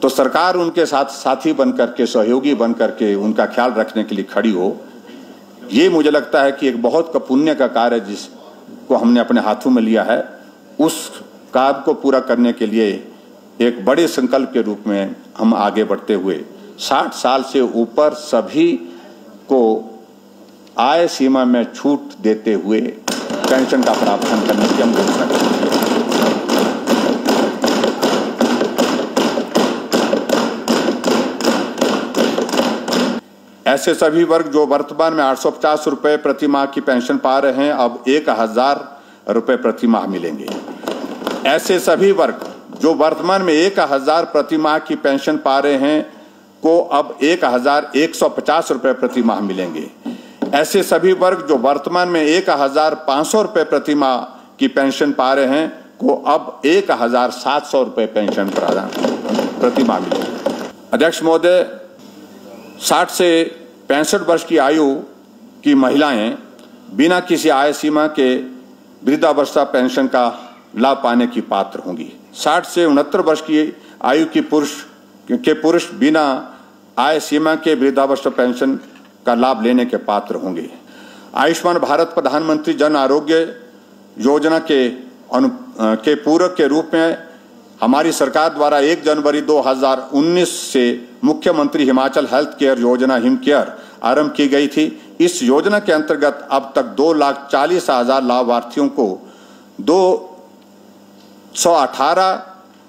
तो सरकार उनके साथ साथी बनकर के, सहयोगी बनकर के उनका ख्याल रखने के लिए खड़ी हो। ये मुझे लगता है कि एक बहुत पुण्य का कार्य जिसको हमने अपने हाथों में लिया है, उस काम को पूरा करने के लिए एक बड़े संकल्प के रूप में हम आगे बढ़ते हुए 60 साल से ऊपर सभी को आय सीमा में छूट देते हुए पेंशन का प्रावधान करने की हम घोषणा करेंगे। ऐसे सभी वर्ग जो वर्तमान में 850 रुपए प्रति माह की पेंशन पा रहे हैं, अब 1000 रुपए प्रति माह मिलेंगे। ऐसे सभी वर्ग जो वर्तमान में 1000 प्रति माह की पेंशन पा रहे हैं को अब 1150 रुपए प्रति माह मिलेंगे। ऐसे सभी वर्ग जो वर्तमान में 1500 रुपए प्रति माह की पेंशन पा रहे हैं को अब 1700 रुपए पेंशन प्रति माह मिलेंगे। अध्यक्ष महोदय, 60 से 65 वर्ष की आयु की महिलाएं बिना किसी आय सीमा के वृद्धावस्था पेंशन का लाभ पाने की पात्र होंगी। 60 से 69 वर्ष की आयु की पुरुष बिना आय सीमा के वृद्धावस्था पेंशन का लाभ लेने के पात्र होंगे। आयुष्मान भारत प्रधानमंत्री जन आरोग्य योजना के पूरक के रूप में हमारी सरकार द्वारा 1 जनवरी 2019 से मुख्यमंत्री हिमाचल हेल्थ केयर योजना हिम केयर आरंभ की गई थी। इस योजना के अंतर्गत अब तक 2,40,000 लाभार्थियों को 218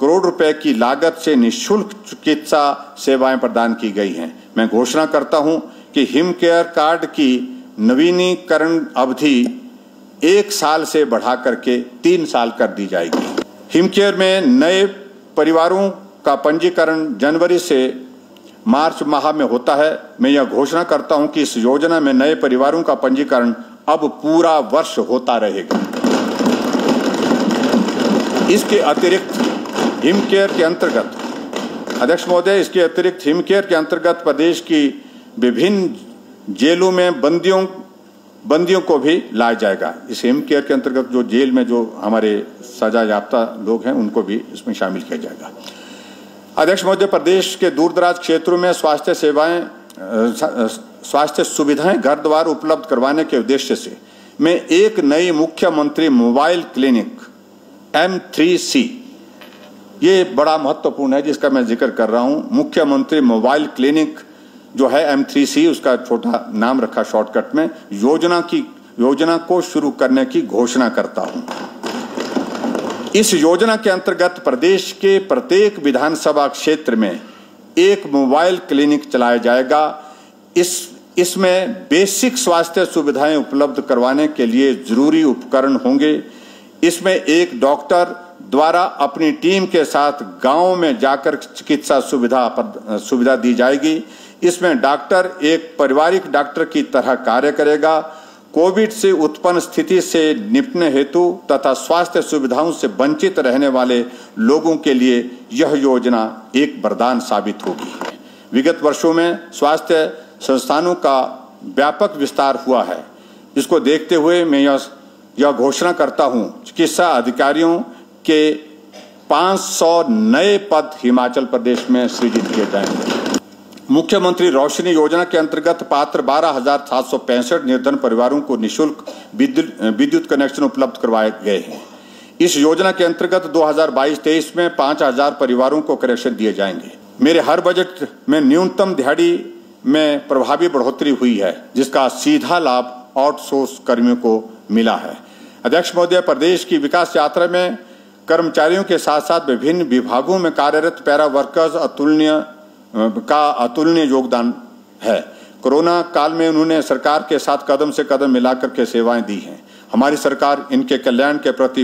करोड़ रुपए की लागत से निःशुल्क चिकित्सा सेवाएं प्रदान की गई हैं। मैं घोषणा करता हूं कि हिम केयर कार्ड की नवीनीकरण अवधि 1 साल से बढ़ा करके 3 साल कर दी जाएगी। हिम केयर में नए परिवारों का पंजीकरण जनवरी से मार्च माह में होता है। मैं यह घोषणा करता हूं कि इस योजना में नए परिवारों का पंजीकरण अब पूरा वर्ष होता रहेगा। इसके अतिरिक्त हिम केयर के अंतर्गत, अध्यक्ष महोदय, इसके अतिरिक्त हिम केयर के अंतर्गत प्रदेश की विभिन्न जेलों में बंदियों को भी लाया जाएगा। इस हिम केयर के अंतर्गत जो जेल में जो हमारे सजा याफ्ता लोग हैं उनको भी इसमें शामिल किया जाएगा। अध्यक्ष महोदय, प्रदेश के दूरदराज क्षेत्रों में स्वास्थ्य सुविधाएं घर द्वार उपलब्ध करवाने के उद्देश्य से मैं एक नई मुख्यमंत्री मोबाइल क्लिनिक M3C, ये बड़ा महत्वपूर्ण है जिसका मैं जिक्र कर रहा हूं। मुख्यमंत्री मोबाइल क्लिनिक जो है M3C, उसका छोटा नाम रखा शॉर्टकट में, योजना को शुरू करने की घोषणा करता हूं। इस योजना के अंतर्गत प्रदेश के प्रत्येक विधानसभा क्षेत्र में एक मोबाइल क्लिनिक चलाया जाएगा। इसमें बेसिक स्वास्थ्य सुविधाएं उपलब्ध करवाने के लिए जरूरी उपकरण होंगे। इसमें एक डॉक्टर द्वारा अपनी टीम के साथ गांव में जाकर चिकित्सा सुविधा दी जाएगी। इसमें डॉक्टर एक पारिवारिक डॉक्टर की तरह कार्य करेगा। कोविड से उत्पन्न स्थिति से निपटने हेतु तथा स्वास्थ्य सुविधाओं से वंचित रहने वाले लोगों के लिए यह योजना एक वरदान साबित होगी। विगत वर्षों में स्वास्थ्य संस्थानों का व्यापक विस्तार हुआ है। इसको देखते हुए मैं यह घोषणा करता हूं, चिकित्सा अधिकारियों के 500 नए पद हिमाचल प्रदेश में सृजित किए जाएंगे। मुख्यमंत्री रोशनी योजना के अंतर्गत पात्र 12,765 निर्धन परिवारों को निःशुल्क विद्युत कनेक्शन उपलब्ध करवाए गए हैं। इस योजना के अंतर्गत 2022-23 में 5,000 परिवारों को कनेक्शन दिए जाएंगे। मेरे हर बजट में न्यूनतम दिहाड़ी में प्रभावी बढ़ोतरी हुई है, जिसका सीधा लाभ आउटसोर्स कर्मियों को मिला है। अध्यक्ष महोदय, प्रदेश की विकास यात्रा में कर्मचारियों के साथ साथ विभिन्न विभागों में कार्यरत पैरा वर्कर्स अतुलनीय योगदान है। कोरोना काल में उन्होंने सरकार के साथ कदम से कदम मिलाकर के सेवाएं दी हैं। हमारी सरकार इनके कल्याण के प्रति